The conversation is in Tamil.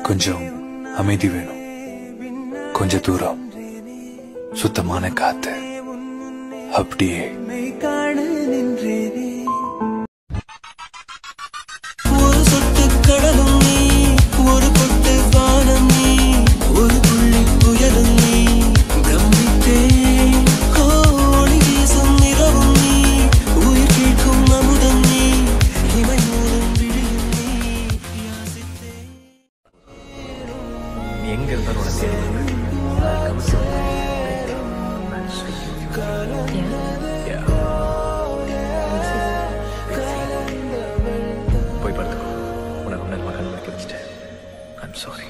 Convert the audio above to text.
கொஞ்சம் அமைதி வேணும், கொஞ்ச தூரம் சுத்தமான காத்து, அப்படியே ஒரு சொட்டு கடலும் நீ, ஒரு பொட்டு வானம் நீ, ஒரு புள்ளி புயலும் நீ, பிரமித்தே ஒளி வீசும் நிறவும் நீ, உயிர் கேட்கும் அமுதம் நீ, இமை மூலம் விழியும் நீ, யாசித்தே. எங்க இருந்தாலும் உனக்கு போய் படுத்துக்கோ. உனக்கு முன்னாடி மகன் முடிக்க வச்சுட்டேன். I'm sorry.